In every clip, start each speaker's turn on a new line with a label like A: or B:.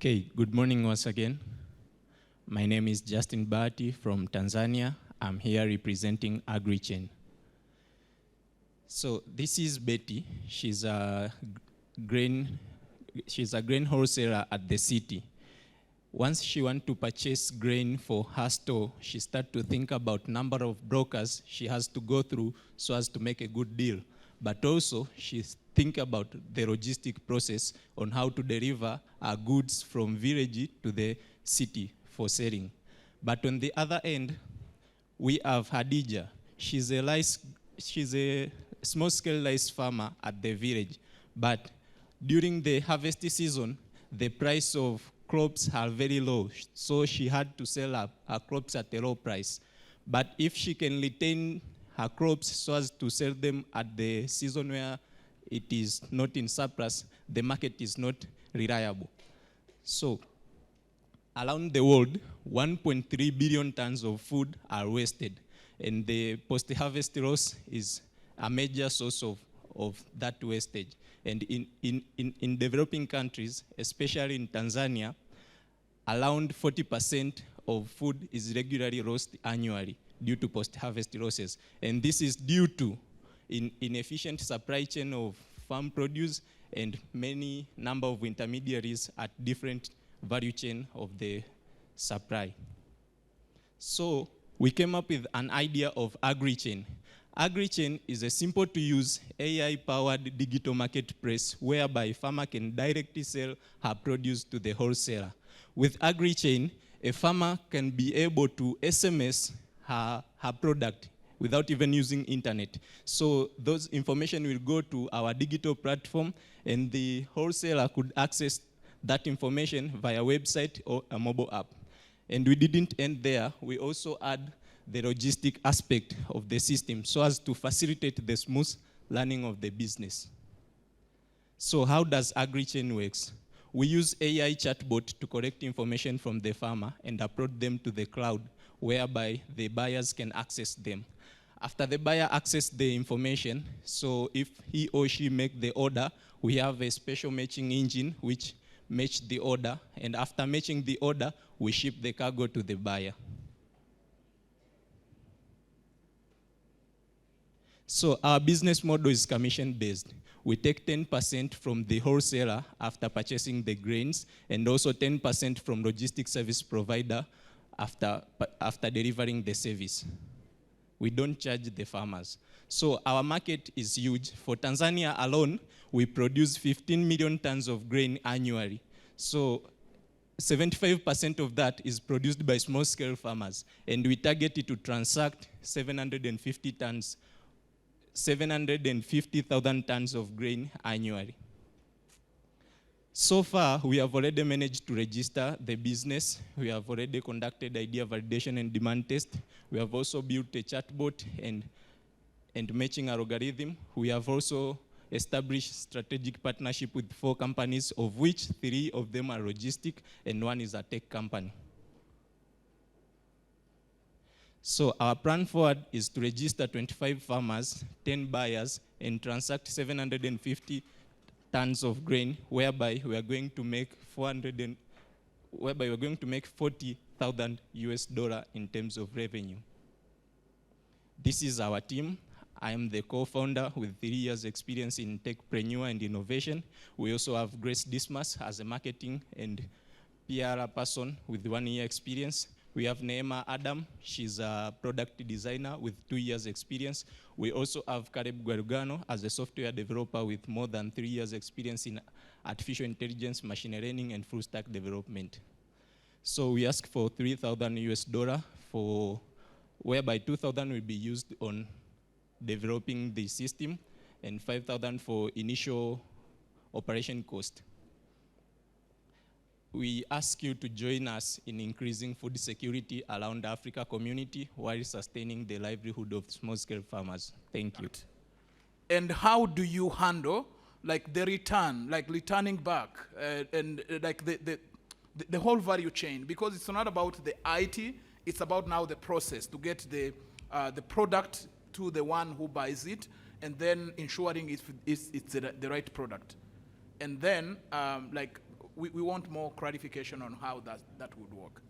A: Okay, good morning once again. My name is Justine Bahati from Tanzania. I'm here representing AgriChain. So this is Betty. She's a grain wholesaler at the city. Once she wants to purchase grain for her store, she starts to think about number of brokers she has to go through so as to make a good deal. But also, she thinks about the logistic process on how to deliver our goods from village to the city for selling. But on the other end, we have Hadija. She's a small-scale rice farmer at the village. But during the harvest season, the price of crops are very low, so she had to sell her crops at a low price. But if she can retain her crops so as to sell them at the season where it is not in surplus, the market is not reliable. So around the world, 1.3 billion tons of food are wasted, and the post-harvest loss is a major source of that wastage. And in developing countries, especially in Tanzania, around 40% of food is regularly lost annually due to post-harvest losses. And this is due to inefficient supply chain of farm produce and many number of intermediaries at different value chain of the supply. So we came up with an idea of AgriChain. AgriChain is a simple-to-use AI-powered digital marketplace whereby farmer can directly sell her produce to the wholesaler. With AgriChain, a farmer can be able to SMS her product without even using internet. So those information will go to our digital platform, and the wholesaler could access that information via website or a mobile app. And we didn't end there. We also add the logistic aspect of the system so as to facilitate the smooth running of the business. So how does AgriChain works? We use AI chatbot to collect information from the farmer and upload them to the cloud, whereby the buyers can access them. After the buyer accesses the information, so if he or she make the order, we have a special matching engine which match the order, and after matching the order, we ship the cargo to the buyer. So our business model is commission-based. We take 10% from the wholesaler after purchasing the grains, and also 10% from logistics service provider after delivering the service. We don't charge the farmers. So our market is huge. For Tanzania alone, we produce 15 million tons of grain annually. So 75% of that is produced by small-scale farmers, and we target it to transact 750,000 tons of grain annually. So far, we have already managed to register the business. We have already conducted idea validation and demand test. We have also built a chatbot and matching algorithm. We have also established strategic partnership with 4 companies, of which 3 of them are logistic and 1 is a tech company. So our plan forward is to register 25 farmers, 10 buyers, and transact 750 tons of grain, whereby we are going to make $40,000 in terms of revenue. This is our team. I am the co-founder with 3 years experience in techpreneur and innovation. We also have Grace Dismas as a marketing and PR person with 1 year experience. We have Neema Adam. She's a product designer with 2 years experience. We also have Caleb Guarugano as a software developer with more than 3 years experience in artificial intelligence, machine learning, and full stack development. So we ask for $3,000 whereby 2,000 will be used on developing the system and 5,000 for initial operation cost. We ask you to join us in increasing food security around the Africa community while sustaining the livelihood of small-scale farmers. Thank you.
B: And how do you handle like the return, like returning back, and like the whole value chain? Because it's not about the IT, it's about now the process to get the product to the one who buys it, and then ensuring it's the right product. And then like we want more clarification on how that would work.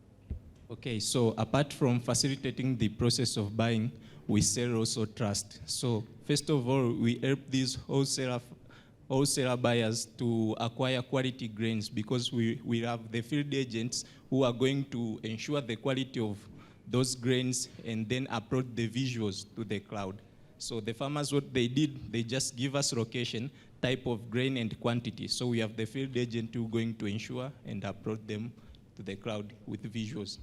A: Okay, so apart from facilitating the process of buying, we sell also trust. So first of all, we help these wholesaler buyers to acquire quality grains because we have the field agents who are going to ensure the quality of those grains and then upload the visuals to the cloud. So the farmers, what they did, they just give us location, type of grain and quantity. So we have the field agent who are going to ensure and upload them to the cloud with visuals.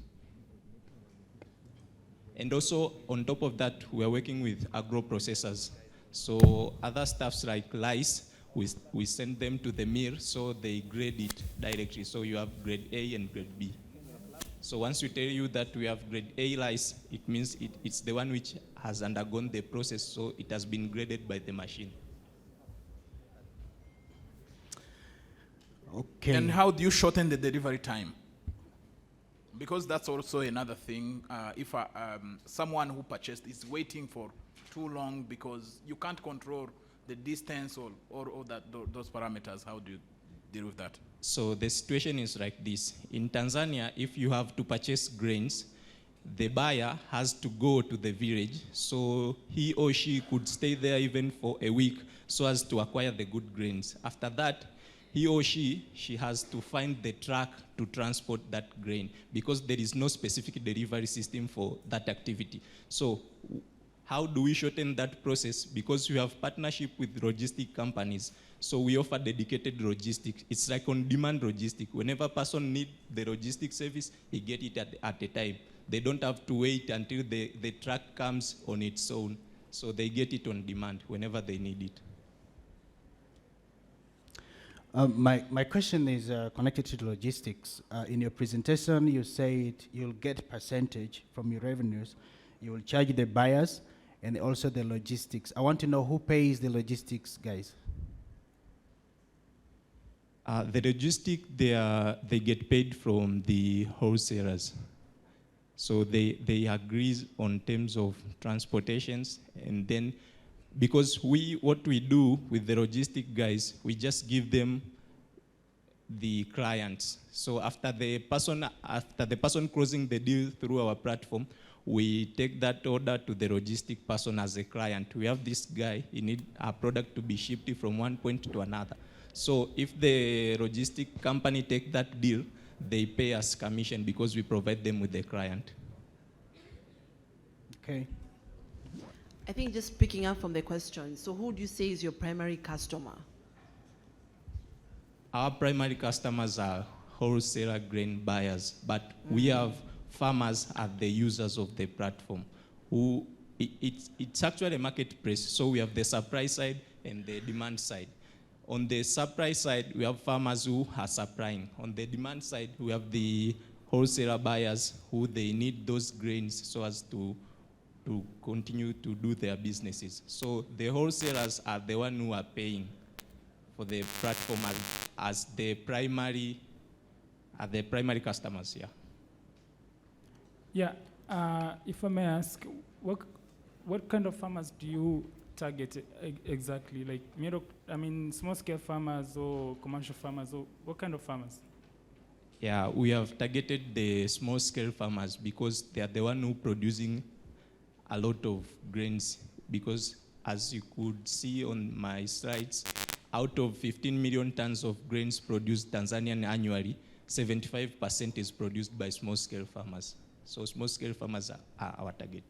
A: And also, on top of that, we are working with agro-processors. So other stuffs like rice, we send them to the mill, so they grade it directly. So you have grade A and grade B. So once we tell you that we have grade A rice, it means it's the one which has undergone the process, so it has been graded by the machine.
C: Okay.
B: And how do you shorten the delivery time? Because that's also another thing. If someone who purchased is waiting for too long because you can't control the distance or those parameters, how do you deal with that?
A: So the situation is like this. In Tanzania, if you have to purchase grains, the buyer has to go to the village, so he or she could stay there even for a week so as to acquire the good grains. After that, he or she has to find the truck to transport that grain because there is no specific delivery system for that activity. So how do we shorten that process? Because we have partnership with logistic companies. So we offer dedicated logistics. It's like on-demand logistics. Whenever a person needs the logistic service, he gets it at a time. They don't have to wait until the truck comes on its own. So they get it on demand whenever they need it.
C: My question is connected to logistics. In your presentation, you said you'll get percentage from your revenues. You will charge the buyers and also the logistics. I want to know who pays the logistics, guys.
A: The logistic, they get paid from the wholesalers. So they agree on terms of transportations, and then because what we do with the logistic guys, we just give them the clients. So after the person closing the deal through our platform, we take that order to the logistic person as a client. We have this guy, he needs our product to be shipped from one point to another. So if the logistic company take that deal, they pay us commission because we provide them with the client.
C: Okay.
D: I think just picking up from the question, so who do you say is your primary customer?
A: Our primary customers are wholesaler grain buyers, but we have farmers as the users of the platform. It's actually a marketplace, so we have the supply side and the demand side. On the supply side, we have farmers who are supplying. On the demand side, we have the wholesaler buyers who they need those grains so as to continue to do their businesses. So the wholesalers are the one who are paying for the platform as the primary customers, yeah.
E: Yeah, if I may ask, what kind of farmers do you target exactly? Like small-scale farmers or commercial farmers, or what kind of farmers?
A: Yeah, we have targeted the small-scale farmers because they are the one who producing a lot of grains. Because as you could see on my slides, out of 15 million tons of grains produced Tanzanian annually, 75% is produced by small-scale farmers. So small-scale farmers are our target.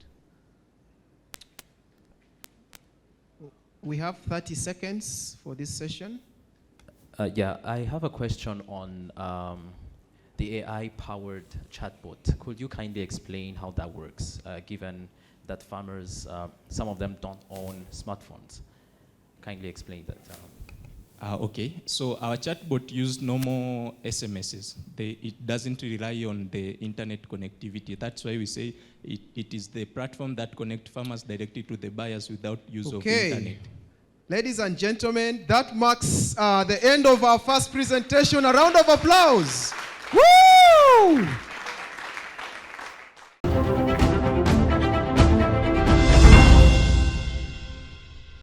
F: We have 30 seconds for this session.
G: Yeah, I have a question on the AI-powered chatbot. Could you kindly explain how that works, given that farmers, some of them don't own smartphones? Kindly explain that.
A: Okay, so our chatbot uses normal SMSs. It doesn't rely on the internet connectivity. That's why we say it is the platform that connects farmers directly to the buyers without use of internet.
F: Ladies and gentlemen, that marks the end of our first presentation. A round of applause. Woo!